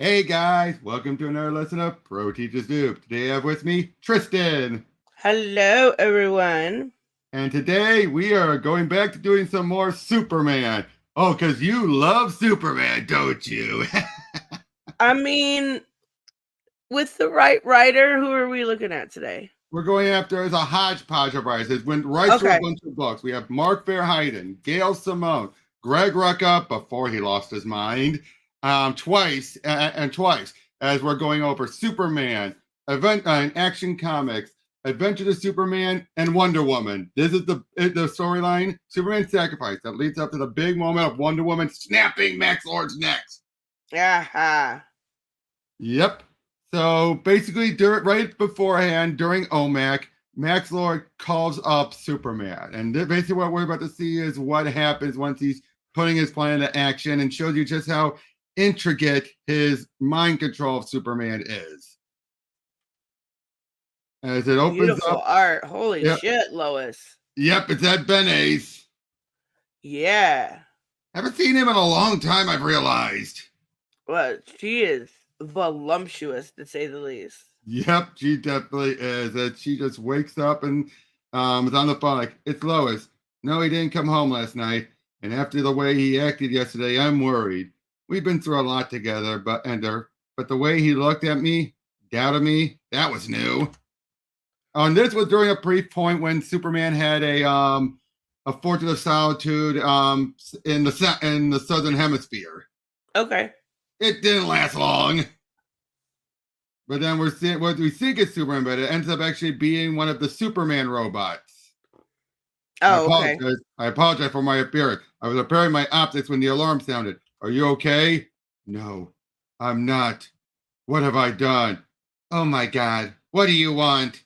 Hey guys, welcome to another lesson of Pro Teachers Dupe. Today I have with me Tristan. Hello, everyone. And today we are going back to doing some more Superman. Oh, because you love Superman, don't you? I mean, with the right writer, who are we looking at today? We're going after as a hodgepodge of writers. It went right through a bunch of books. We have Mark Verheiden, Gail Simone, Greg Rucka before he lost his mind, twice as we're going over Superman, Action Comics, Adventure to Superman, and Wonder Woman. This is the storyline, Superman Sacrifice, that leads up to the big moment of Wonder Woman snapping Max Lord's neck. Aha. Yep. So basically, right beforehand, during OMAC, Max Lord calls up Superman. And basically what we're about to see is what happens once he's putting his plan into action, and shows you just how intricate his mind control of Superman is. As it opens Beautiful up. art. Holy shit, Lois. Yep, it's Ed Benes. Yeah. Haven't seen him in a long time, I've realized. Well, she is voluptuous, to say the least. Yep, she definitely is. And she just wakes up and is on the phone like, it's Lois. No, he didn't come home last night. And after the way he acted yesterday, I'm worried. We've been through a lot together, but the way he looked at me, doubted me, that was new. And this was during a brief point when Superman had a Fortress of Solitude in the Southern Hemisphere. Okay. It didn't last long. But then we're seeing what we think is Superman, but it ends up actually being one of the Superman robots. Oh, okay. I apologize for my appearance. I was repairing my optics when the alarm sounded. Are you okay? No, I'm not. What have I done? Oh my God. What do you want?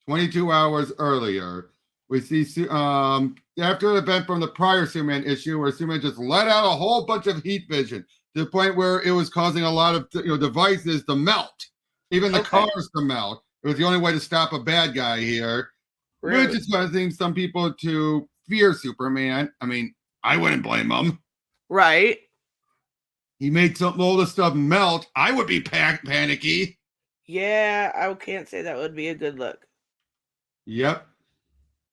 22 hours earlier, we see after an event from the prior Superman issue where Superman just let out a whole bunch of heat vision to the point where it was causing a lot of devices to melt. Even the cars to melt. It was the only way to stop a bad guy here. Really? Which is causing some people to fear Superman. I mean, I wouldn't blame him. Right. He made some all the stuff melt. I would be panicky. Yeah, I can't say that would be a good look. Yep.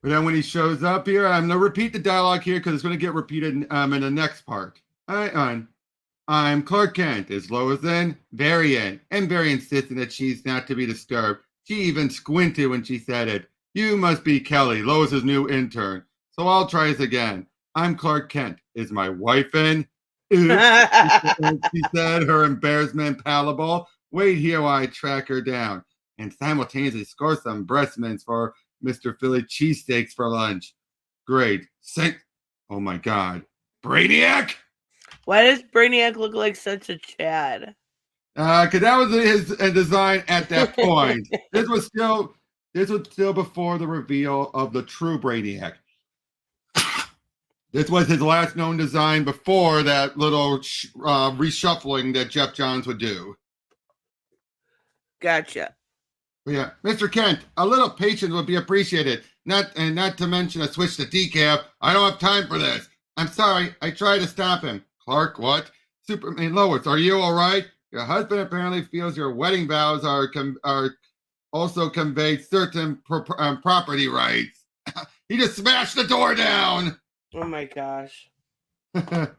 But then when he shows up here, I'm going to repeat the dialogue here because it's going to get repeated in the next part. I'm Clark Kent, is Lois in, very in, and very insistent that she's not to be disturbed. She even squinted when she said it. You must be Kelly, Lois's new intern. So I'll try this again. I'm Clark Kent. Is my wife in? Oops, she said, her embarrassment palpable. Wait here while I track her down and simultaneously score some breast mints for Mr. Philly cheesesteaks for lunch. Great. Oh my God. Brainiac? Why does Brainiac look like such a Chad? Because that was his design at that point. This was still before the reveal of the true Brainiac. This was his last known design before that little reshuffling that Jeff Johns would do. Gotcha. Yeah, Mr. Kent, a little patience would be appreciated. Not to mention a switch to decaf. I don't have time for this. I'm sorry. I tried to stop him. Clark, what? Superman Lois, are you all right? Your husband apparently feels your wedding vows are also conveyed certain property rights. He just smashed the door down. Oh my gosh. Sorry.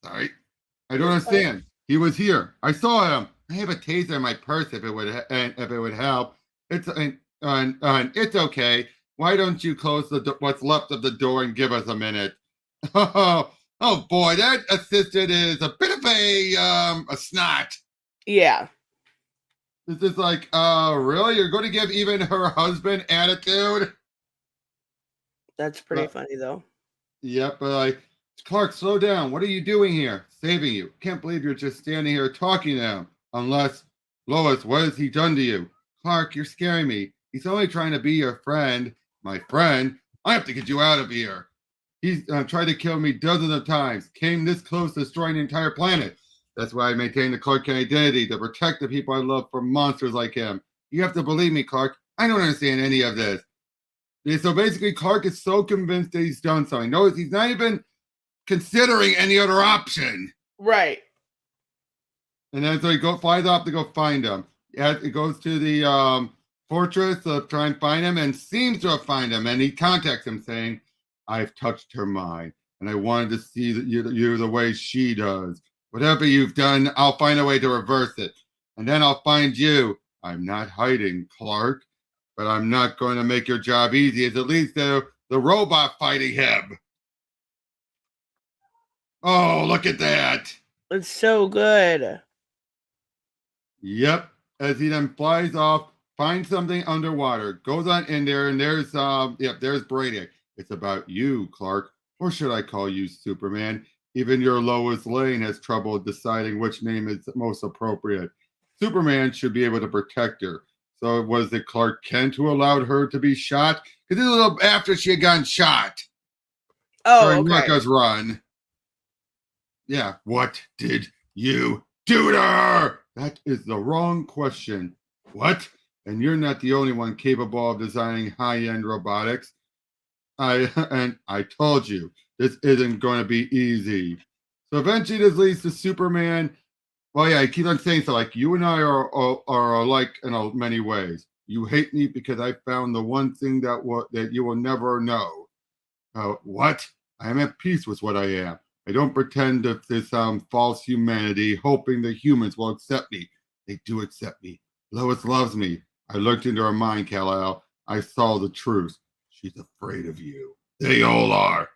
I don't understand. He was here. I saw him. I have a taser in my purse if it would help. It's it's okay. Why don't you close what's left of the door and give us a minute? Oh boy, that assistant is a bit of a snot. Yeah. This is like, really? You're going to give even her husband attitude? That's pretty funny, though. Yep, but Clark, slow down. What are you doing here? Saving you. Can't believe you're just standing here talking to him. Unless, Lois, what has he done to you? Clark, you're scaring me. He's only trying to be your friend. My friend? I have to get you out of here. He's tried to kill me dozens of times. Came this close to destroying the entire planet. That's why I maintain the Clark Kent identity, to protect the people I love from monsters like him. You have to believe me, Clark. I don't understand any of this. So basically, Clark is so convinced that he's done something. No, he's not even considering any other option. Right. And then so he flies off to go find him. It goes to the fortress to try and find him, and seems to have found him. And he contacts him saying, "I've touched her mind, and I wanted to see you the way she does. Whatever you've done, I'll find a way to reverse it, and then I'll find you. I'm not hiding, Clark, but I'm not going to make your job easy. As at least the robot fighting him." Oh, look at that! It's so good. Yep. As he then flies off, finds something underwater, goes on in there, and there's Brady. "It's about you, Clark. Or should I call you Superman? Even your Lois Lane has trouble deciding which name is most appropriate. Superman should be able to protect her. So was it Clark Kent who allowed her to be shot? Because this is a little after she had gotten shot Oh, during okay. Rucka's run. Yeah. What did you do to her? That is the wrong question. What? And you're not the only one capable of designing high-end robotics. I told you this isn't going to be easy. So eventually this leads to Superman. Well, yeah, he keeps on saying so. Like, you and I are alike in many ways. You hate me because I found the one thing that you will never know. What? I am at peace with what I am. I don't pretend to this false humanity, hoping the humans will accept me. They do accept me. Lois loves me. I looked into her mind, Kal-El. I saw the truth. She's afraid of you. They all are.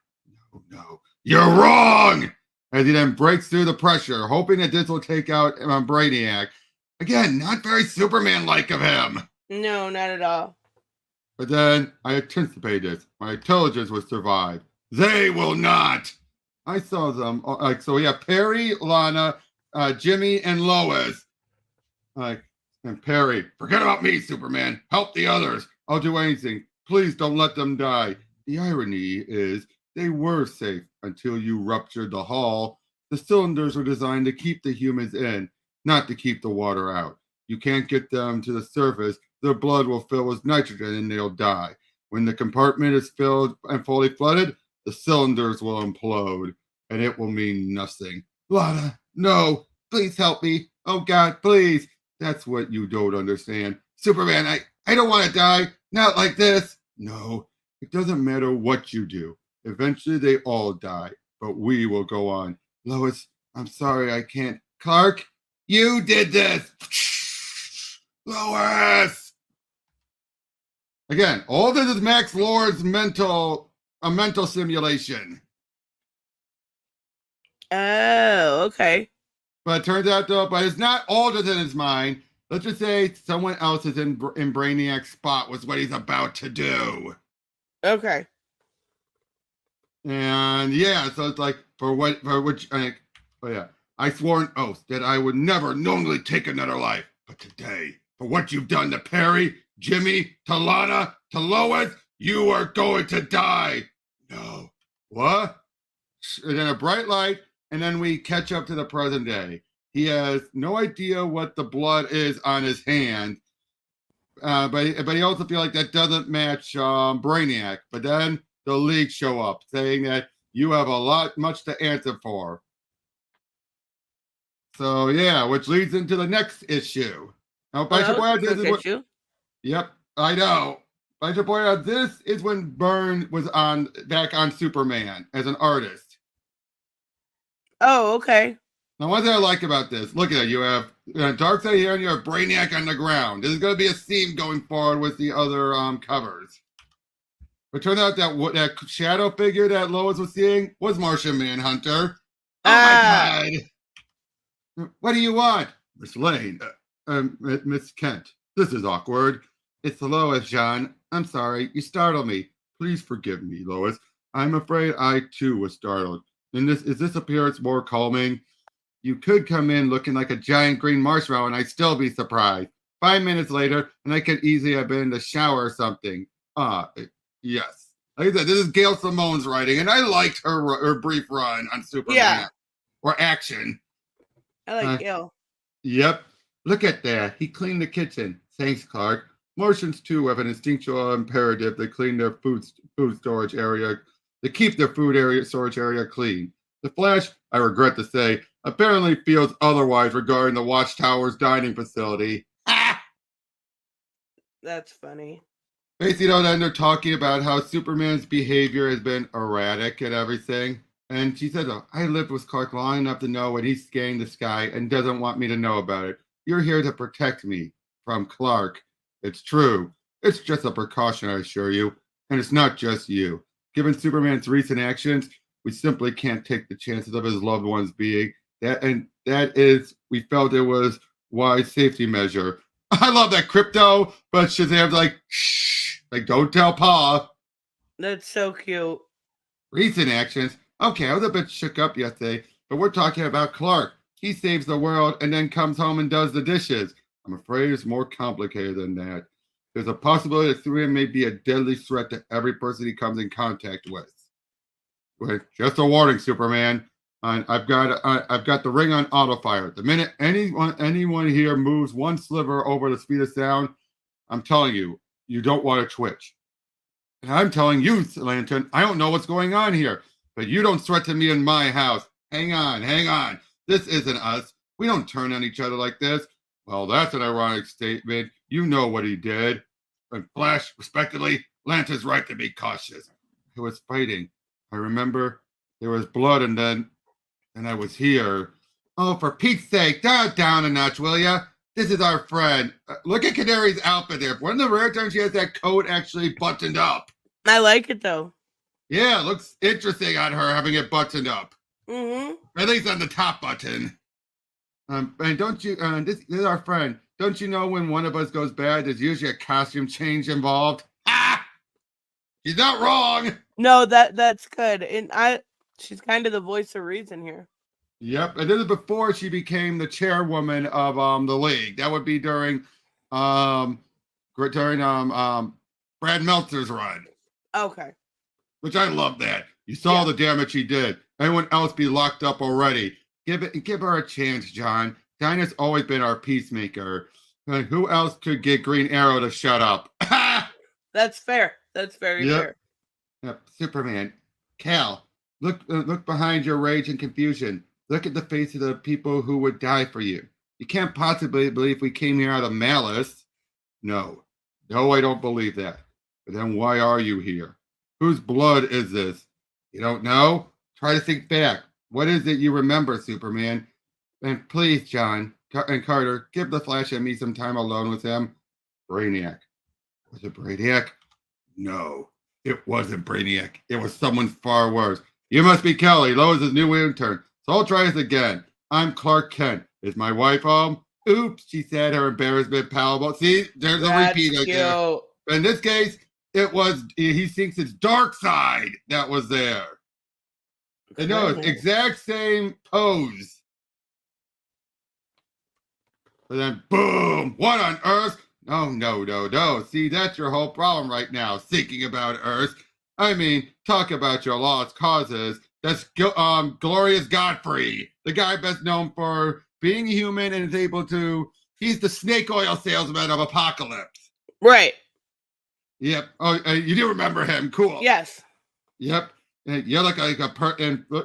No, you're wrong! As he then breaks through the pressure, hoping that this will take out Brainiac. Again, not very Superman-like of him. No, not at all. But then I anticipated this. My intelligence would survive. They will not. I saw them. So we have Perry, Lana, Jimmy, and Lois. And Perry, "Forget about me, Superman. Help the others. I'll do anything. Please don't let them die." The irony is they were safe until you ruptured the hull. The cylinders were designed to keep the humans in, not to keep the water out. You can't get them to the surface. Their blood will fill with nitrogen and they'll die. When the compartment is filled and fully flooded, the cylinders will implode, and it will mean nothing. Lana, no, please help me. Oh God, please. That's what you don't understand. Superman, I don't want to die. Not like this. No, it doesn't matter what you do. Eventually they all die, but we will go on. Lois, I'm sorry I can't. Clark, you did this. Lois! Again, all this is Max Lord's mental simulation. Oh, okay. But it turns out though, but it's not all that's in his mind. Let's just say someone else is in Brainiac's spot was what he's about to do. Okay. And yeah, so it's like I swore an oath that I would never knowingly take another life. But today, for what you've done to Perry, Jimmy, to Lana, to Lois, you are going to die. No. What? And then a bright light, and then we catch up to the present day. He has no idea what the blood is on his hand, but he also feels like that doesn't match Brainiac. But then the League show up, saying that you have much to answer for. So yeah, which leads into the next issue. Now, Yep, I know. But I should point out this is when Byrne was back on Superman as an artist. Oh, okay. Now, one thing I like about this, look at it. You have Darkseid here, and you have Brainiac on the ground. This is going to be a theme going forward with the other covers. But it turned out that shadow figure that Lois was seeing was Martian Manhunter. Oh my God! What do you want, Miss Lane? Miss Kent. This is awkward. It's Lois, John. I'm sorry. You startled me. Please forgive me, Lois. I'm afraid I too was startled. And is this appearance more calming? You could come in looking like a giant green marshmallow and I'd still be surprised. 5 minutes later, and I could easily have been in the shower or something. Yes. Like I said, this is Gail Simone's writing, and I liked her brief run on Superman. Yeah. Or Action. I like Gail. Yep. Look at that. He cleaned the kitchen. Thanks, Clark. Martians, too, have an instinctual imperative to clean their food storage area, to keep their storage area clean. The Flash, I regret to say, apparently feels otherwise regarding the Watchtower's dining facility. That's funny. Basically, then they're talking about how Superman's behavior has been erratic and everything. And she says, oh, I lived with Clark long enough to know when he's scanning the sky and doesn't want me to know about it. You're here to protect me from Clark. It's true. It's just a precaution, I assure you. And it's not just you. Given Superman's recent actions, we simply can't take the chances of his loved ones being we felt it was wise safety measure. I love that crypto, but Shazam's like, shh, like don't tell Pa. That's so cute. Recent actions. Okay, I was a bit shook up yesterday, but we're talking about Clark. He saves the world and then comes home and does the dishes. I'm afraid it's more complicated than that. There's a possibility that Superman may be a deadly threat to every person he comes in contact with. Wait, just a warning, Superman. I've got the ring on auto fire. The minute anyone here moves one sliver over the speed of sound, I'm telling you, you don't want to twitch. And I'm telling you, Lantern, I don't know what's going on here, but you don't threaten me in my house. Hang on. This isn't us. We don't turn on each other like this. Well, that's an ironic statement. You know what he did. And Flash, respectively, Lantern's right to be cautious. He was fighting. I remember there was blood and then I was here. Oh, for Pete's sake, down a notch, will ya? This is our friend. Look at Canary's outfit there. One of the rare times she has that coat actually buttoned up. I like it, though. Yeah, it looks interesting on her having it buttoned up. Mm-hmm. At least on the top button. And don't you, this is our friend. Don't you know when one of us goes bad, there's usually a costume change involved? Ah! She's not wrong. No, that's good. And she's kind of the voice of reason here. Yep, and this is before she became the chairwoman of the league. That would be during Brad Meltzer's run. Okay. Which I love that. You saw the damage he did. Anyone else be locked up already? Give her a chance, John. Dinah's always been our peacemaker. And who else could get Green Arrow to shut up? That's fair. That's very fair. Yep. Superman. Cal, look behind your rage and confusion. Look at the face of the people who would die for you. You can't possibly believe we came here out of malice. No, I don't believe that. But then why are you here? Whose blood is this? You don't know? Try to think back. What is it you remember, Superman? And please, John and Carter, give the Flash and me some time alone with him. Brainiac. Was it Brainiac? No, it wasn't Brainiac. It was someone far worse. You must be Kelly, Lois' new intern. So I'll try this again. I'm Clark Kent. Is my wife home? Oops, she said, her embarrassment palpable. See, there's a repeat right there. But in this case, he thinks it's Dark Side that was there. And no, it's exact same pose. But then, boom, what on earth? No. See, that's your whole problem right now, thinking about Earth. I mean, talk about your lost causes. That's Glorious Godfrey, the guy best known for being human and is able to, he's the snake oil salesman of Apocalypse. Right. Yep. Oh, you do remember him. Cool. Yes. Yep. You look like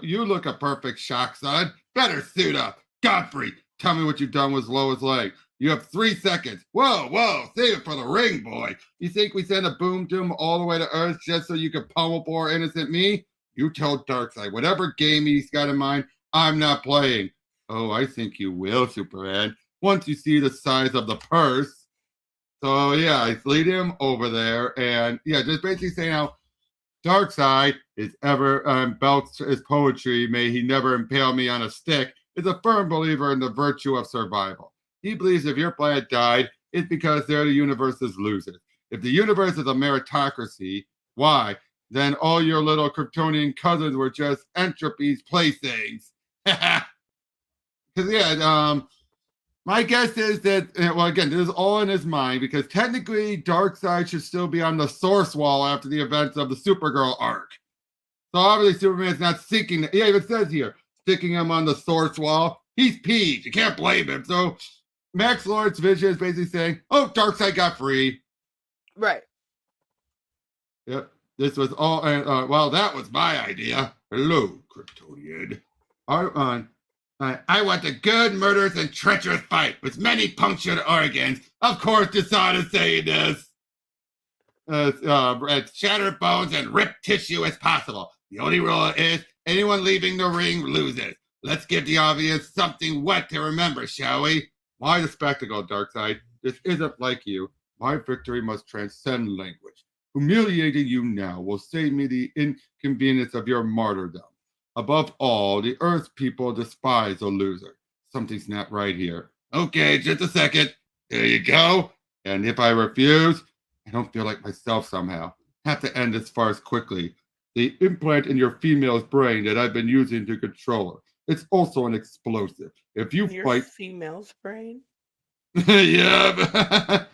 you look a perfect shock, son. Better suit up. Godfrey, tell me what you've done with Lois Lane. You have 3 seconds. Whoa, save it for the ring, boy. You think we send a boom doom all the way to Earth just so you could pummel poor innocent me? You tell Darkseid, whatever game he's got in mind, I'm not playing. Oh, I think you will, Superman, once you see the size of the purse. So, yeah, I lead him over there, and, yeah, just basically saying how Darkseid is belts his poetry, may he never impale me on a stick, is a firm believer in the virtue of survival. He believes if your planet died, it's because they're the universe's losers. If the universe is a meritocracy, why? Then all your little Kryptonian cousins were just entropy's playthings. Because, my guess is that, well, again, this is all in his mind, because technically Darkseid should still be on the source wall after the events of the Supergirl arc. So obviously Superman's not seeking, it even says here, sticking him on the source wall. He's peeved. You can't blame him. So Max Lord's vision is basically saying, oh, Darkseid got free. Right. Yep. This was all, well, that was my idea. Hello, Kryptonian. I want a good, murderous, and treacherous fight with many punctured organs. Of course, dishonest saying this. As shattered bones and ripped tissue as possible. The only rule is anyone leaving the ring loses. Let's give the audience something wet to remember, shall we? Why the spectacle, Darkseid? This isn't like you. My victory must transcend language. Humiliating you now will save me the inconvenience of your martyrdom. Above all, the Earth's people despise a loser. Something's not right here. Okay, just a second. There you go. And if I refuse, I don't feel like myself somehow. Have to end this farce quickly. The implant in your female's brain that I've been using to control her. It's also an explosive. If you Your fight, female's brain? yeah,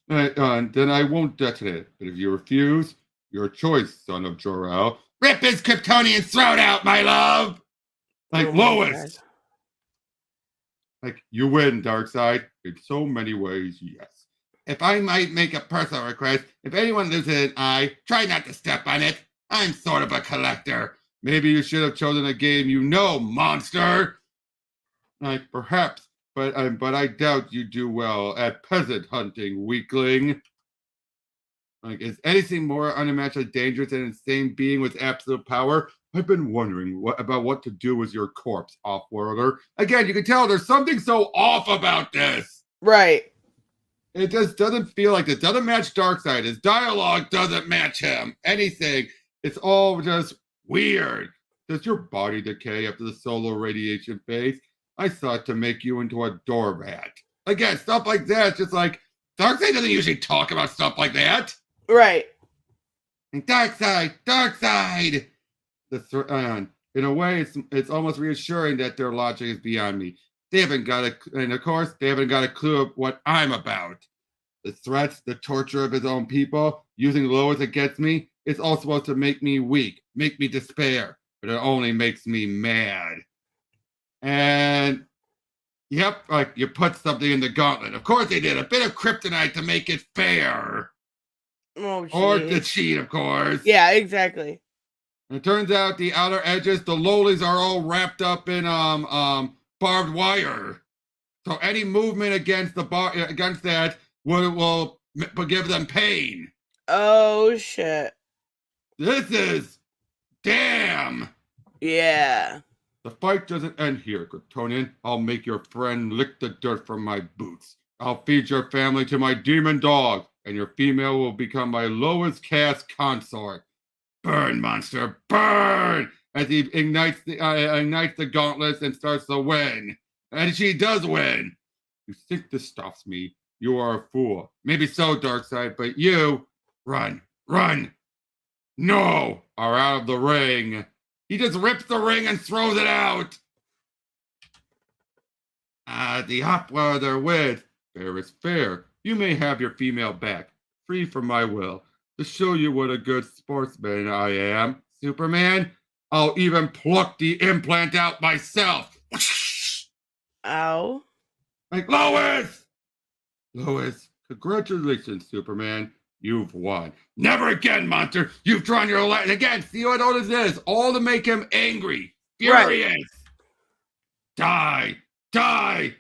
then I won't detonate it. But if you refuse, your choice, son of Jor-El. Rip his Kryptonian throat out, my love. Like Oh my Lois. God. Like you win, Darkseid. In so many ways, yes. If I might make a personal request, if anyone loses an eye, try not to step on it. I'm sort of a collector. Maybe you should have chosen a game you know, monster. Like perhaps, but I doubt you do well at peasant hunting, weakling. Like, is anything more unimaginably dangerous than an insane being with absolute power? I've been wondering about what to do with your corpse, off-worlder. Again, you can tell there's something so off about this. Right. It just doesn't feel like it doesn't match Darkseid. His dialogue doesn't match him. Anything. It's all just weird. Does your body decay after the solar radiation phase? I thought to make you into a doormat. Again, stuff like that. It's just like Darkseid doesn't usually talk about stuff like that. Right. And Darkseid. In a way, it's almost reassuring that their logic is beyond me. They haven't got a clue of what I'm about. The threats, the torture of his own people, using Lois against me, it's all supposed to make me weak, make me despair, but it only makes me mad. And yep, like you put something in the gauntlet. Of course they did. A bit of kryptonite to make it fair. Oh, Or the cheat, of course. Yeah, exactly. And it turns out the outer edges, the lowlies are all wrapped up in barbed wire. So any movement against that will give them pain. Oh shit. This is damn. Yeah. The fight doesn't end here, Kryptonian. I'll make your friend lick the dirt from my boots. I'll feed your family to my demon dog, and your female will become my lowest caste consort. Burn, monster, burn! As he ignites the gauntlets and starts to win. And she does win. You think this stops me? You are a fool. Maybe so, Darkseid, but you, run, no, are out of the ring. He just rips the ring and throws it out. The opera they're with. Fair is fair. You may have your female back, free from my will. To show you what a good sportsman I am, Superman, I'll even pluck the implant out myself. Ow. Like, Lois, congratulations, Superman. You've won. Never again, monster. You've drawn your line. Again, see what all this is? All to make him angry, furious. Right. Die.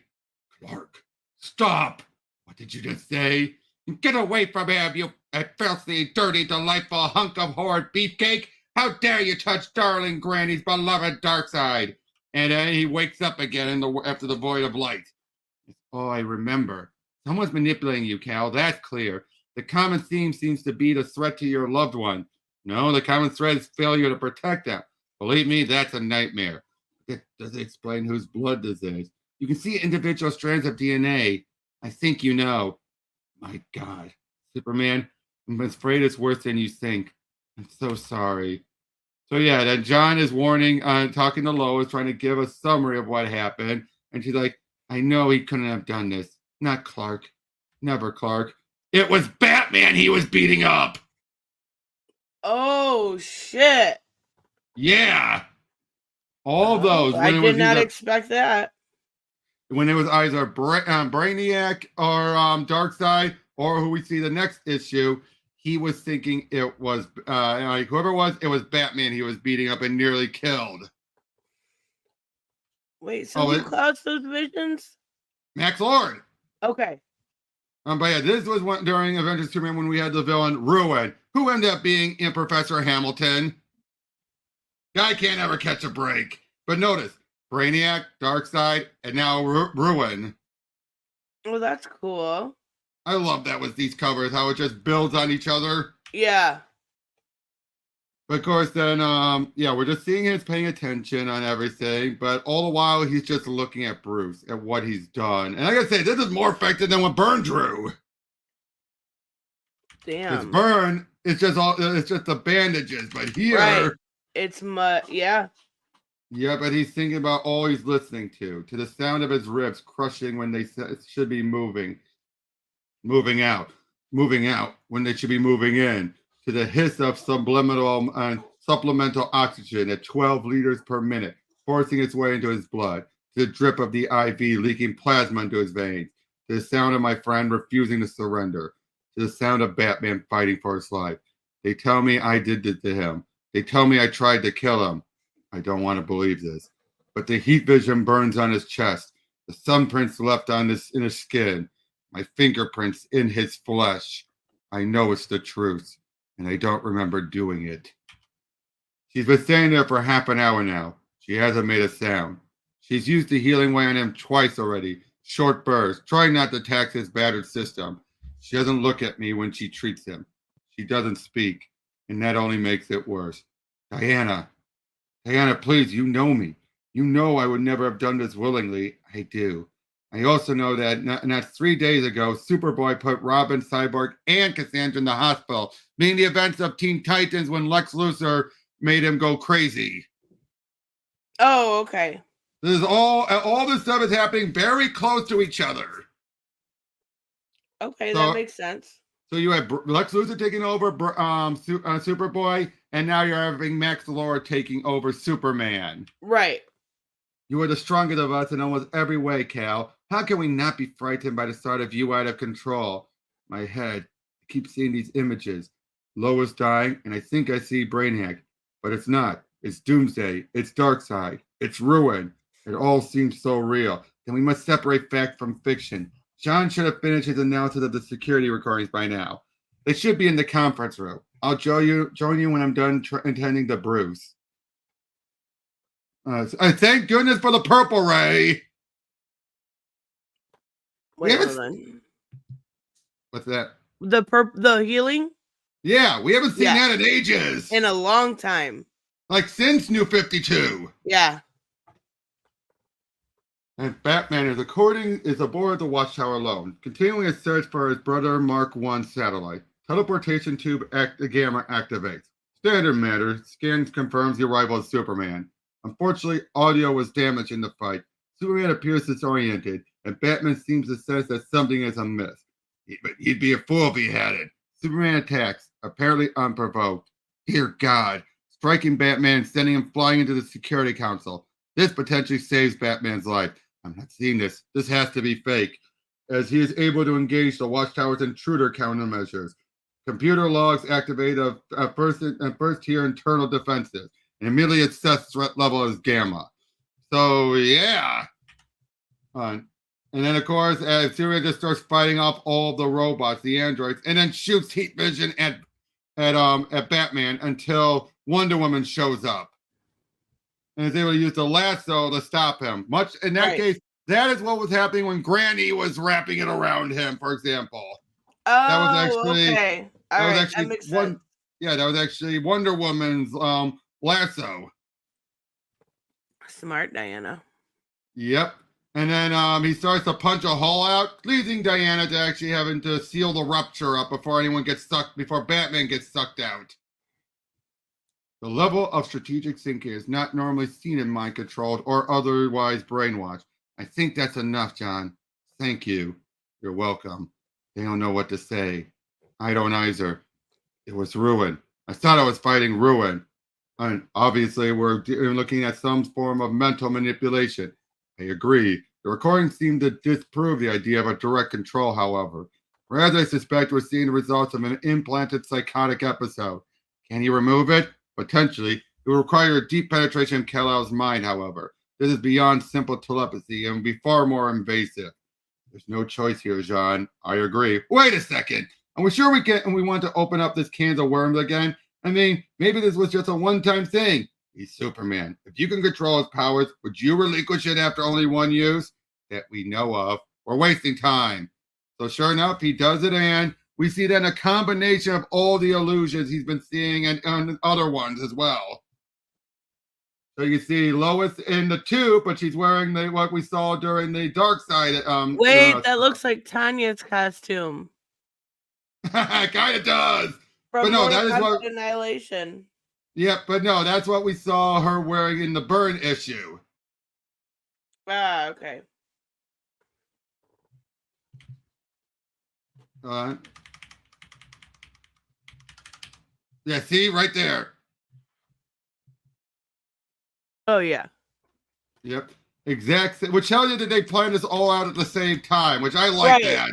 Clark, stop. What did you just say? Get away from him, you filthy, dirty, delightful hunk of horrid beefcake. How dare you touch darling Granny's beloved Darkseid? And then he wakes up again after the void of light. Oh, I remember. Someone's manipulating you, Cal. That's clear. The common theme seems to be the threat to your loved one. No, the common thread is failure to protect them. Believe me, that's a nightmare. That doesn't explain whose blood this is. You can see individual strands of DNA. I think you know. My God. Superman, I'm afraid it's worse than you think. I'm so sorry. So yeah, then John is warning, talking to Lois, trying to give a summary of what happened. And she's like, I know he couldn't have done this. Not Clark. Never Clark. It was Batman he was beating up. Oh shit. Yeah. All those. I did not expect that. When it was either Brainiac or Darkseid, or who we see the next issue, he was thinking it was whoever it was Batman he was beating up and nearly killed. Wait, Oh, something clouds those visions? Max Lord. Okay. But yeah, this was one during Avengers Superman when we had the villain Ruin, who ended up being in Professor Hamilton. Guy can't ever catch a break. But notice, Brainiac, Darkseid, and now Ruin. Well, that's cool. I love that with these covers, how it just builds on each other. Yeah. But of course, then, yeah, we're just seeing him paying attention on everything, but all the while he's just looking at Bruce, at what he's done. And I gotta say, this is more effective than what Byrne drew. Damn. It's Byrne, it's just the bandages, but here, right. It's yeah. Yeah, but he's thinking about all he's listening to the sound of his ribs crushing when they should be moving out when they should be moving in, to the hiss of subliminal and supplemental oxygen at 12 liters per minute, forcing its way into his blood, to the drip of the IV leaking plasma into his veins, to the sound of my friend refusing to surrender, to the sound of Batman fighting for his life. They tell me I did it to him. They tell me I tried to kill him. I don't want to believe this. But the heat vision burns on his chest, the thumbprints left in his skin, my fingerprints in his flesh. I know it's the truth, and I don't remember doing it. She's been standing there for half an hour now. She hasn't made a sound. She's used the healing way on him twice already, short bursts, trying not to tax his battered system. She doesn't look at me when she treats him. She doesn't speak, and that only makes it worse. Diana, please, you know me. You know I would never have done this willingly. I do. I also know that not 3 days ago, Superboy put Robin, Cyborg, and Cassandra in the hospital, meaning the events of Teen Titans when Lex Luthor made him go crazy. Oh, okay. This is all this stuff is happening very close to each other. Okay, that makes sense. So you have Lex Luthor taking over Superboy, and now you're having Max Lord taking over Superman. Right. You are the strongest of us in almost every way, Cal. How can we not be frightened by the thought of you out of control? My head, I keep seeing these images. Lois dying, and I think I see Brainiac. But it's not. It's Doomsday. It's Darkseid. It's Ruin. It all seems so real. Then we must separate fact from fiction. John should have finished his analysis of the security recordings by now. They should be in the conference room. I'll join you when I'm done attending to Bruce. Thank goodness for the purple ray. Wait, hold on. What's that? The healing? Yeah, we haven't seen that in ages. In a long time. Like since New 52. Yeah. And Batman is aboard the Watchtower alone, continuing his search for his brother Mark I satellite. Teleportation tube gamma activates. Standard matter. Scan confirms the arrival of Superman. Unfortunately, audio was damaged in the fight. Superman appears disoriented, and Batman seems to sense that something is amiss. But he'd be a fool if he had it. Superman attacks, apparently unprovoked. Dear God, striking Batman and sending him flying into the Security Council. This potentially saves Batman's life. I'm not seeing this. This has to be fake. As he is able to engage the Watchtower's intruder countermeasures. Computer logs activate first tier internal defenses and immediately assess threat level as gamma. So yeah. And then of course, Syria just starts fighting off all the robots, the androids, and then shoots heat vision at Batman until Wonder Woman shows up. And is able to use the lasso to stop him. Much in that case, that is what was happening when Granny was wrapping it around him, for example. Oh, that was actually okay. That makes sense. Yeah, that was actually Wonder Woman's lasso. Smart, Diana. Yep. And then he starts to punch a hole out, leading Diana to actually having to seal the rupture up before Batman gets sucked out. The level of strategic thinking is not normally seen in mind-controlled or otherwise brainwashed. I think that's enough, John. Thank you. You're welcome. They don't know what to say. I don't either. It was Ruin. I thought I was fighting Ruin. And obviously, we're looking at some form of mental manipulation. I agree. The recordings seem to disprove the idea of a direct control, however. Whereas I suspect we're seeing the results of an implanted psychotic episode. Can you remove it? Potentially. It will require a deep penetration of Kal-El's mind, however. This is beyond simple telepathy and would be far more invasive. There's no choice here, Jean. I agree. Wait a second. Are we sure we want to open up this cans of worms again? I mean, maybe this was just a one-time thing. He's Superman. If you can control his powers, would you relinquish it after only one use? That we know of. We're wasting time. So sure enough, he does it, and we see then a combination of all the illusions he's been seeing and other ones as well. So you see Lois in the tube, but she's wearing what we saw during the Dark Side. Wait, that looks like Tanya's costume. Kind of does. From But no, that is what Annihilation. Yeah, but no, that's what we saw her wearing in the Burn issue. Ah, okay. Yeah, see right there. Oh yeah. Yep. Exact. Which tells you that they planned this all out at the same time, which I like that.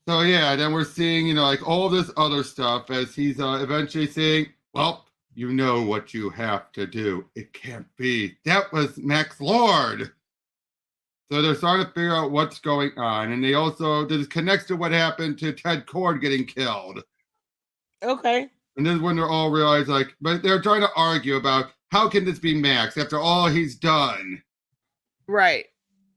So yeah, then we're seeing, like all this other stuff as he's eventually saying, well, you know what you have to do. It can't be. That was Max Lord. So they're starting to figure out what's going on. And this connects to what happened to Ted Cord getting killed. Okay. And this is when they're all realize, but they're trying to argue about how can this be Max after all he's done. Right.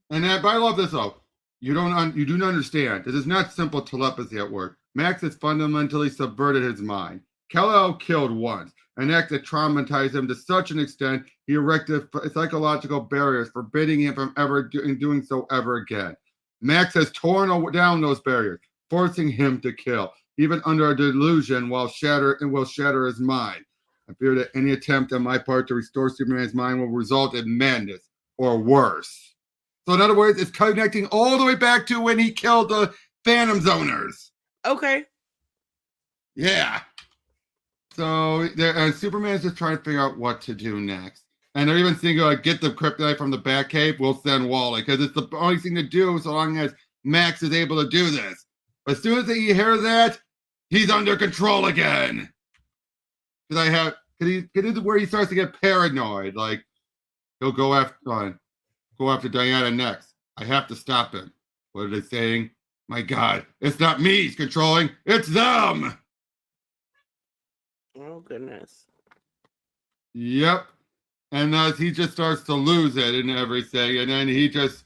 But I love this though. You do not understand. This is not simple telepathy at work. Max has fundamentally subverted his mind. Kal-El killed once, an act that traumatized him to such an extent he erected psychological barriers, forbidding him from doing so ever again. Max has torn down those barriers, forcing him to kill, even under a delusion, will shatter his mind. I fear that any attempt on my part to restore Superman's mind will result in madness or worse. So in other words, it's connecting all the way back to when he killed the Phantom Zoners. Okay. Yeah. So Superman's just trying to figure out what to do next. And they're even thinking, get the kryptonite from the Batcave, we'll send Wally, because it's the only thing to do so long as Max is able to do this. But as soon as he hears that, he's under control again. Because this is where he starts to get paranoid. Like, he'll go after Diana next. I have to stop him. What are they saying? My God, it's not me he's controlling, it's them! Oh, goodness. Yep. And he just starts to lose it and everything. And then he just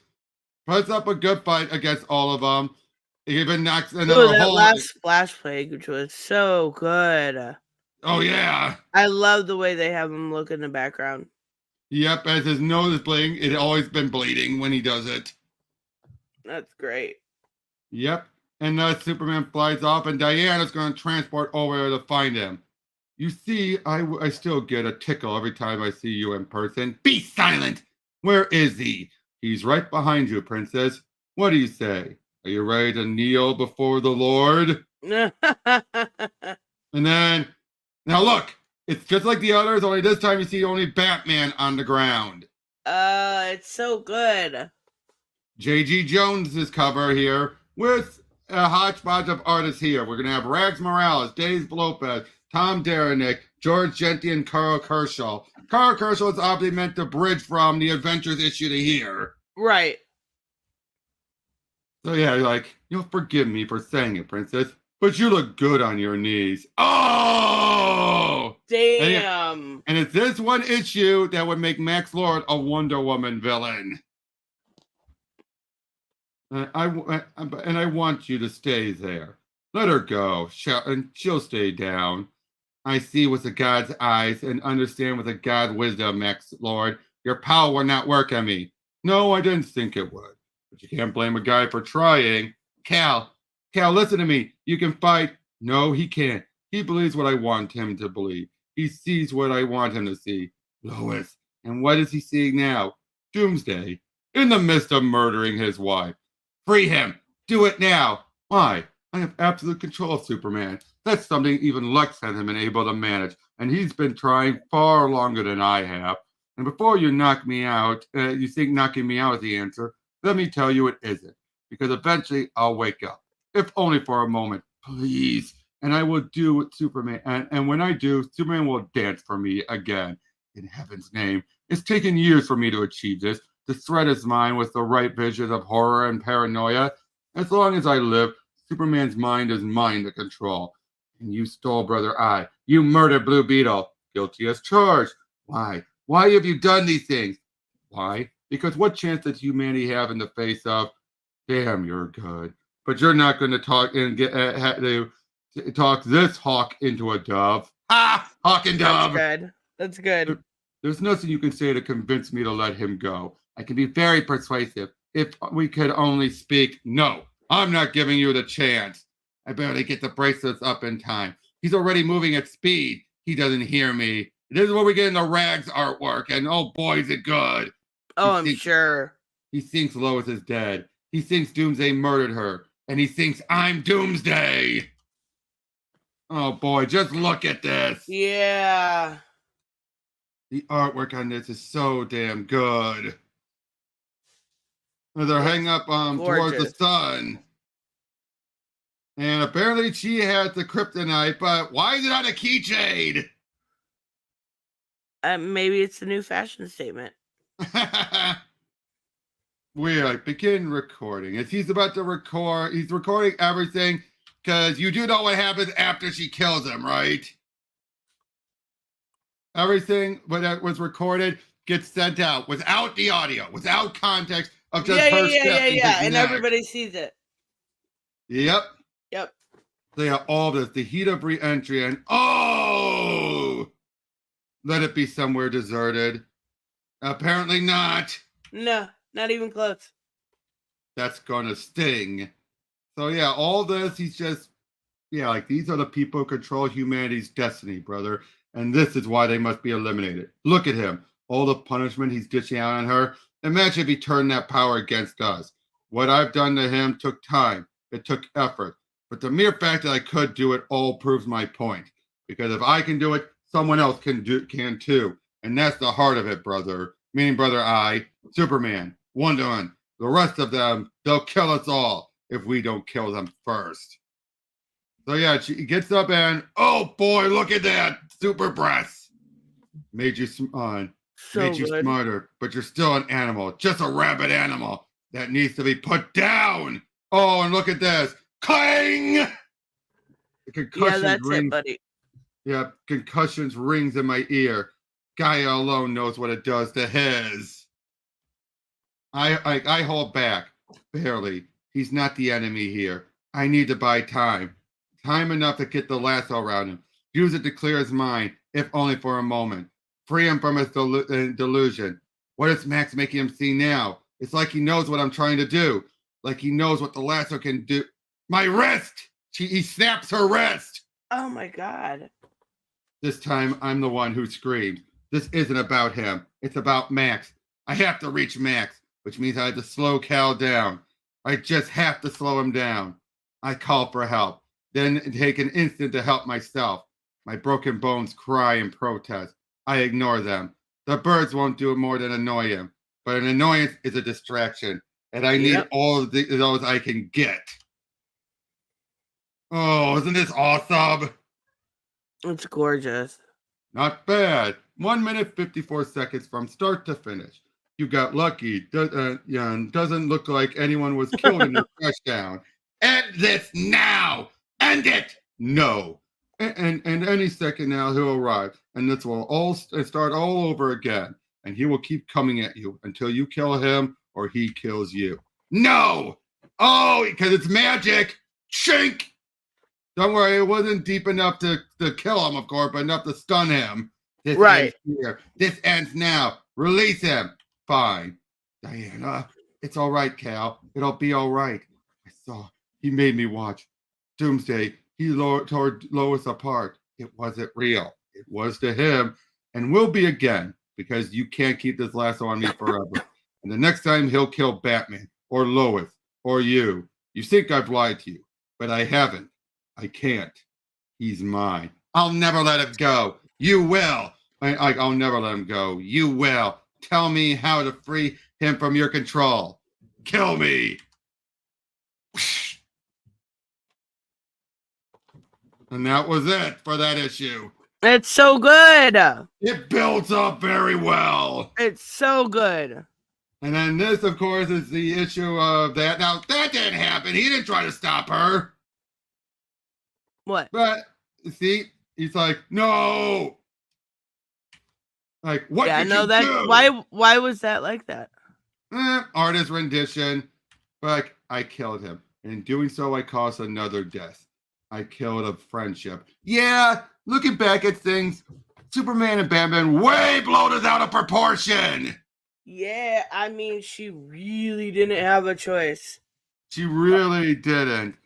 puts up a good fight against all of them. He even knocks another that hole. Last splash play, which was so good. Oh, yeah. I love the way they have him look in the background. Yep, as his nose is bleeding, it's always been bleeding when he does it. That's great. Yep. And Superman flies off, and Diana's going to transport over to find him. You see, I still get a tickle every time I see you in person. Be silent! Where is he? He's right behind you, Princess. What do you say? Are you ready to kneel before the Lord? And then, now look, it's just like the others, only this time you see only Batman on the ground. It's so good. J.G. Jones's cover here with a hodgepodge of artists here. We're going to have Rags Morales, Dave Lopez, Tom Derenick, George Genti, and Carl Kershaw. Carl Kershaw is obviously meant to bridge from the Adventures issue to here. Right. So yeah, you'll forgive me for saying it, Princess, but you look good on your knees. Oh! Damn. And it's this one issue that would make Max Lord a Wonder Woman villain. And I want you to stay there. Let her go, and she'll stay down. I see with the God's eyes and understand with the God wisdom, Max Lord. Your power will not work on me. No, I didn't think it would. But you can't blame a guy for trying. Cal, listen to me. You can fight. No, he can't. He believes what I want him to believe. He sees what I want him to see. Lois. And what is he seeing now? Doomsday. In the midst of murdering his wife. Free him. Do it now. Why? I have absolute control of Superman. That's something even Lex hasn't been able to manage. And he's been trying far longer than I have. And before you knock me out, you think knocking me out is the answer, let me tell you it isn't. Because eventually I'll wake up. If only for a moment. Please. And I will do what Superman. And when I do, Superman will dance for me again. In heaven's name, it's taken years for me to achieve this. The threat is mine with the right vision of horror and paranoia. As long as I live, Superman's mind is mine to control. And you stole Brother I. You murdered Blue Beetle. Guilty as charged. Why? Why have you done these things? Why? Because what chance does humanity have in the face of, damn, you're good, but you're not going to talk and get to talk this hawk into a dove. Ah, hawk and dove. That's good. That's good. There's nothing you can say to convince me to let him go. I can be very persuasive. If we could only speak. No, I'm not giving you the chance. I barely get the bracelets up in time. He's already moving at speed. He doesn't hear me. This is where we get in the Rags artwork, and oh boy, is it good. Oh, I'm sure. He thinks Lois is dead. He thinks Doomsday murdered her. And he thinks I'm Doomsday. Oh boy, just look at this. Yeah. The artwork on this is so damn good. They're hanging up towards the sun. And apparently she has the kryptonite, but why is it on a keychain? Maybe it's the new fashion statement. We begin recording. As he's about to record, he's recording everything because you do know what happens after she kills him, right? Everything that was recorded gets sent out without the audio, without context of just her yeah. And everybody sees it. Yep. So yeah, all this, the heat of re-entry, and oh, let it be somewhere deserted. Apparently not. No, not even close. That's gonna sting. So yeah, all this, he's just, like these are the people who control humanity's destiny, brother. And this is why they must be eliminated. Look at him. All the punishment he's dishing out on her. Imagine if he turned that power against us. What I've done to him took time. It took effort. But the mere fact that I could do it all proves my point. Because if I can do it, someone else can too. And that's the heart of it, brother. Meaning, brother, I, Superman, Wonder Woman, the rest of them, they'll kill us all if we don't kill them first. So yeah, she gets up and, oh boy, look at that. Super breasts. Made you smarter, but you're still an animal. Just a rabid animal that needs to be put down. Oh, and look at this. Clang! The concussion that's rings. it, buddy. Yeah, concussions rings in my ear. Gaia alone knows what it does to his. I hold back. Barely. He's not the enemy here. I need to buy time. Time enough to get the lasso around him. Use it to clear his mind, if only for a moment. Free him from his delusion. What is Max making him see now? It's like he knows what I'm trying to do. Like he knows what the lasso can do. My wrist! He snaps her wrist! Oh my God. This time, I'm the one who screamed. This isn't about him. It's about Max. I have to reach Max, which means I have to slow Cal down. I just have to slow him down. I call for help, then take an instant to help myself. My broken bones cry in protest. I ignore them. The birds won't do more than annoy him, but an annoyance is a distraction, and I need all of those I can get. Oh, isn't this awesome? It's gorgeous. Not bad. 1 minute, 54 seconds from start to finish. You got lucky. Doesn't look like anyone was killed in the touchdown. End this now! End it! No. And any second now he'll arrive, and this will all start all over again. And he will keep coming at you until you kill him or he kills you. No! Oh, because it's magic! Shink! Don't worry, it wasn't deep enough to kill him, of course, but enough to stun him. This ends here. This ends now. Release him. Fine. Diana, it's all right, Cal. It'll be all right. I saw. He made me watch. Doomsday, he tore Lois apart. It wasn't real. It was to him, and will be again, because you can't keep this lasso on me forever. And the next time he'll kill Batman, or Lois, or you. You think I've lied to you, but I haven't. I can't. He's mine. I'll never let him go. You will. I'll never let him go. You will. Tell me how to free him from your control. Kill me. And that was it for that issue. It's so good. It builds up very well. It's so good. And then this, of course, is the issue of that. Now, that didn't happen. He didn't try to stop her. What? But, see, he's like, no. Like, what Yeah, did no, you that do? why was that like that? Artist rendition. But like, I killed him. And in doing so, I caused another death. I killed a friendship. Yeah, looking back at things, Superman and Batman way blown us out of proportion. Yeah, I mean, she really didn't have a choice. She really didn't.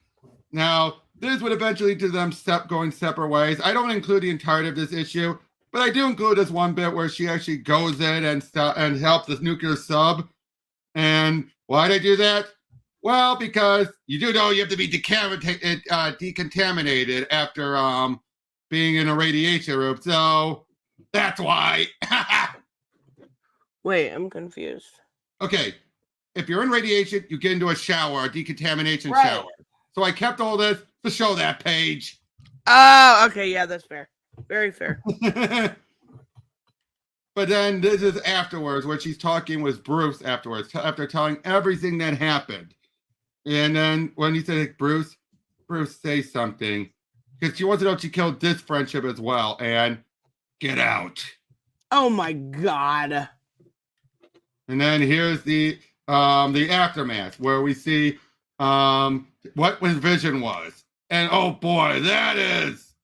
Now, this would eventually lead to them going separate ways. I don't include the entirety of this issue, but I do include this one bit where she actually goes in and helps this nuclear sub. And why did I do that? Well, because you do know you have to be decontaminated after being in a radiation room. So that's why. Wait, I'm confused. Okay, if you're in radiation, you get into a shower, a decontamination Right. shower. So I kept all this to show that page. Oh, okay, yeah, that's fair. Very fair. But then this is afterwards, where she's talking with Bruce afterwards, after telling everything that happened. And then when he said, Bruce, say something. Because she wants to know if she killed this friendship as well. And get out. Oh my god. And then here's the aftermath, where we see what his vision was. And oh boy, that is.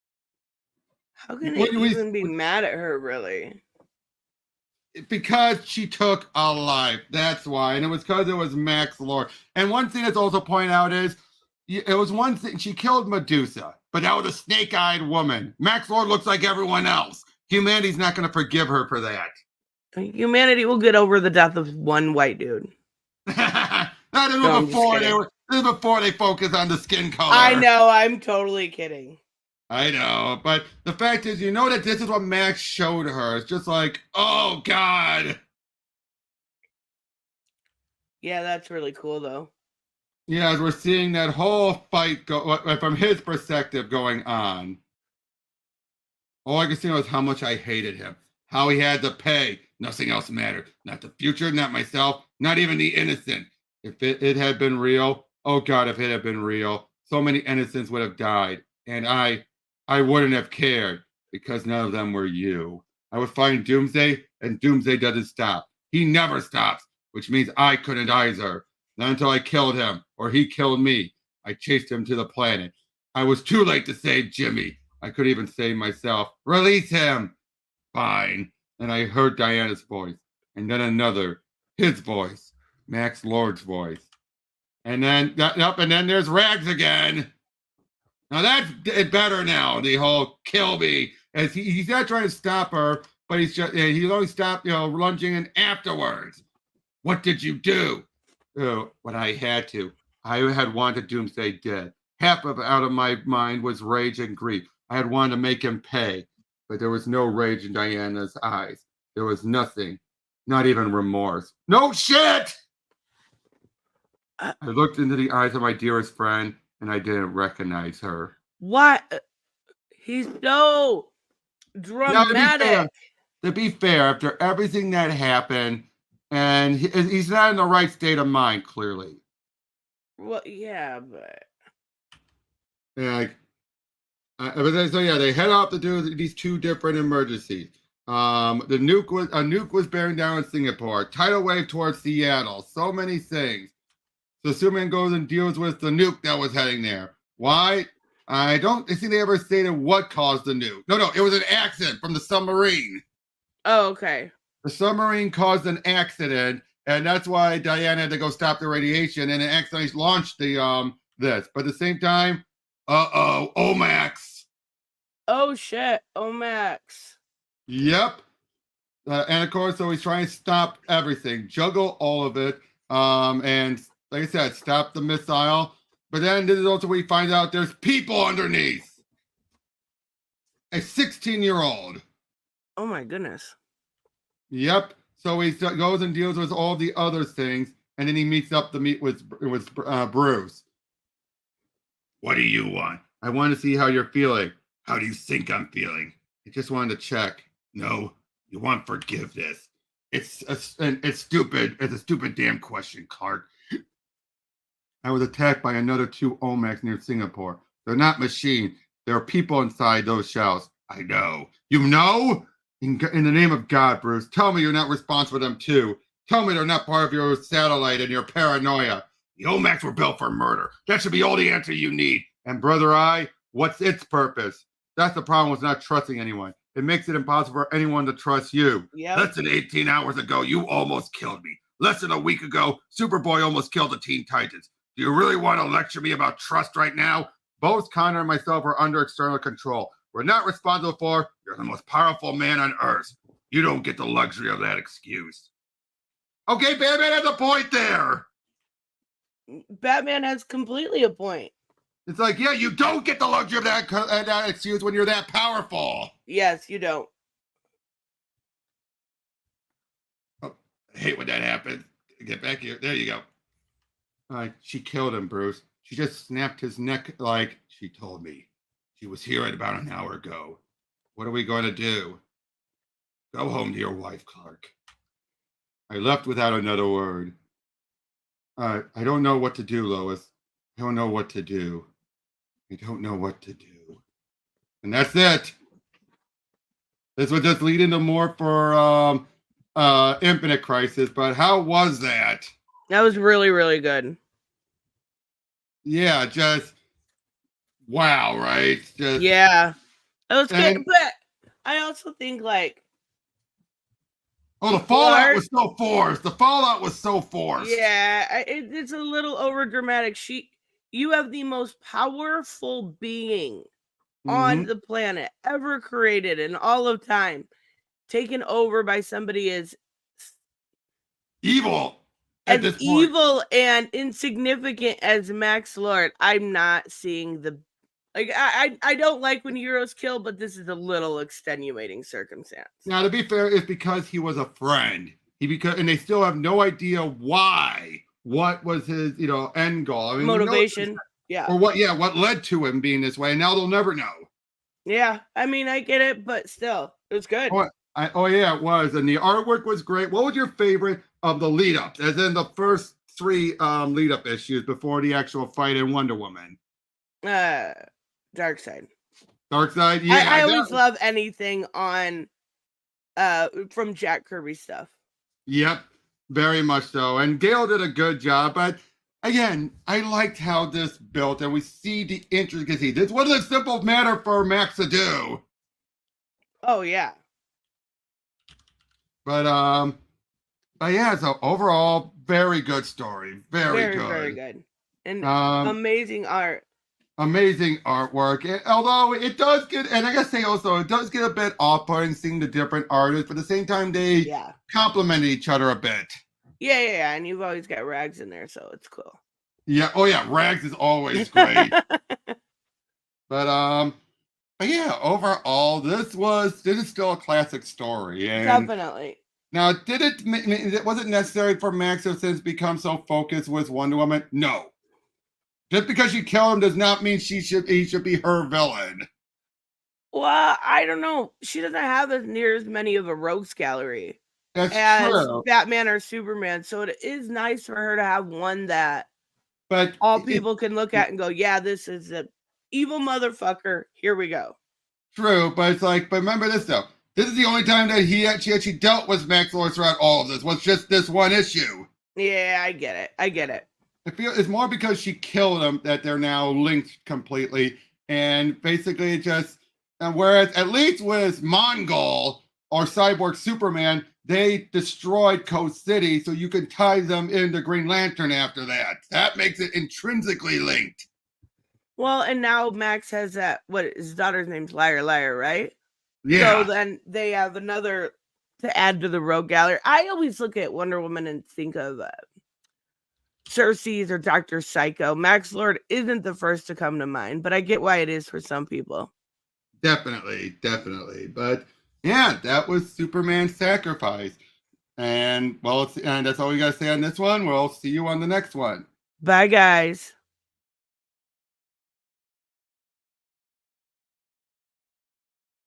How can he even be mad at her, really? Because she took a life. That's why. And it was because it was Max Lord. And one thing that's also pointed out is it was one thing. She killed Medusa, but that was a snake-eyed woman. Max Lord looks like everyone else. Humanity's not going to forgive her for that. Humanity will get over the death of one white dude. This is before they focus on the skin color. I know. I'm totally kidding. I know, but the fact is, you know that this is what Max showed her. It's just like, oh, God. Yeah, that's really cool, though. Yeah, as we're seeing that whole fight go from his perspective going on. All I could see was how much I hated him. How he had to pay. Nothing else mattered. Not the future, not myself, not even the innocent. If it had been real, oh, God, if it had been real, so many innocents would have died. And I wouldn't have cared because none of them were you. I would find Doomsday, and Doomsday doesn't stop. He never stops, which means I couldn't either. Not until I killed him, or he killed me. I chased him to the planet. I was too late to save Jimmy. I couldn't even save myself. Release him! Fine. And I heard Diana's voice, and then another, his voice, Max Lord's voice. And then, and then there's Rags again. Now that's better now, the whole kill me. As he's not trying to stop her, but he's only stopped, lunging in afterwards. What did you do? Oh, when I had to. I had wanted Doomsday dead. Half of out of my mind was rage and grief. I had wanted to make him pay, but there was no rage in Diana's eyes. There was nothing, not even remorse. No shit! I looked into the eyes of my dearest friend, and I didn't recognize her. What? He's so dramatic. To be fair, after everything that happened, and he's not in the right state of mind, clearly. Well, yeah, but. So yeah, they head off to do these two different emergencies. The nuke was bearing down in Singapore. Tidal wave towards Seattle. So many things. So Superman goes and deals with the nuke that was heading there. Why? I think they ever stated what caused the nuke. No, it was an accident from the submarine. Oh, okay. The submarine caused an accident, and that's why Diana had to go stop the radiation, and it accidentally launched the this. But at the same time, Omax. Oh shit, Omax. Yep. And of course, so he's trying to stop everything, juggle all of it, and like I said, stop the missile. But then this is also where he finds out there's people underneath. A 16-year-old. Oh my goodness. Yep. So he goes and deals with all the other things, and then he meets up to meet with Bruce. What do you want? I want to see how you're feeling. How do you think I'm feeling? I just wanted to check. No, you want forgiveness. It's stupid. It's a stupid damn question, Clark. I was attacked by another 2 Omacs near Singapore. They're not machine. There are people inside those shells. I know. You know? In the name of God, Bruce, tell me you're not responsible for them too. Tell me they're not part of your satellite and your paranoia. The Omacs were built for murder. That should be all the answer you need. And Brother Eye, what's its purpose? That's the problem with not trusting anyone. It makes it impossible for anyone to trust you. Yep. Less than 18 hours ago, you almost killed me. Less than a week ago, Superboy almost killed the Teen Titans. Do you really want to lecture me about trust right now? Both Connor and myself are under external control. We're not responsible for. You're the most powerful man on Earth. You don't get the luxury of that excuse. Okay, Batman has a point there. Batman has completely a point. It's like, yeah, you don't get the luxury of that excuse when you're that powerful. Yes, you don't. Oh, I hate when that happens. Get back here. There you go. She killed him, Bruce. She just snapped his neck like she told me. She was here at about an hour ago. What are we going to do? Go home to your wife, Clark. I left without another word. I don't know what to do, Lois. I don't know what to do. I don't know what to do. And that's it. This would just lead into more for Infinite Crisis, but how was that? That was really, really good. Yeah, just wow, right? Just, yeah. That was good, but I also think like the fallout was so forced. The fallout was so forced. Yeah, it's a little over dramatic. You have the most powerful being on the planet ever created in all of time, taken over by somebody as evil. As evil and insignificant as Max Lord. I'm not seeing the I don't like when heroes kill, but this is a little extenuating circumstance. Now, to be fair, it's because he was a friend. And they still have no idea why. What was his, end goal? I mean, motivation. Yeah. Or what led to him being this way. And now they'll never know. Yeah. I mean, I get it, but still, it was good. Yeah, it was. And the artwork was great. What was your favorite of the lead-ups? As in the first 3 lead-up issues before the actual fight in Wonder Woman? Darkseid. Darkseid, yeah. I always love anything on from Jack Kirby stuff. Yep, very much so. And Gail did a good job, but again, I liked how this built, and we see the intricacy. This wasn't a simple matter for Max to do. Oh yeah. But yeah, so overall, very good story. Very good. Very good. And amazing art. Amazing artwork. Although it does get, and I gotta say also, it does get a bit off-putting seeing the different artists, but at the same time, they complement each other a bit. Yeah. And you've always got Rags in there, so it's cool. Yeah. Oh yeah, Rags is always great. But yeah, overall, this is still a classic story. And definitely. Now, was it necessary for Max to have since become so focused with Wonder Woman? No. Just because she killed him does not mean he should be her villain. Well, I don't know. She doesn't have as near as many of a rogues gallery as true. Batman or Superman. So it is nice for her to have one that all people can look at and go, yeah, this is an evil motherfucker. Here we go. True, but it's like, but remember this though. This is the only time that she actually dealt with Max Lord throughout all of this. Was just this one issue. Yeah, I get it. It's more because she killed him that they're now linked completely, and basically it just. And whereas at least with Mongol or Cyborg Superman, they destroyed Coast City, so you can tie them into Green Lantern after that. That makes it intrinsically linked. Well, and now Max has that. What his daughter's name's Liar, right? Yeah. So then they have another to add to the rogue gallery. I always look at Wonder Woman and think of Cersei's or Dr. Psycho. Max Lord isn't the first to come to mind, but I get why it is for some people. Definitely. But yeah, that was Superman's sacrifice. And well, and that's all we got to say on this one. We'll see you on the next one. Bye, guys.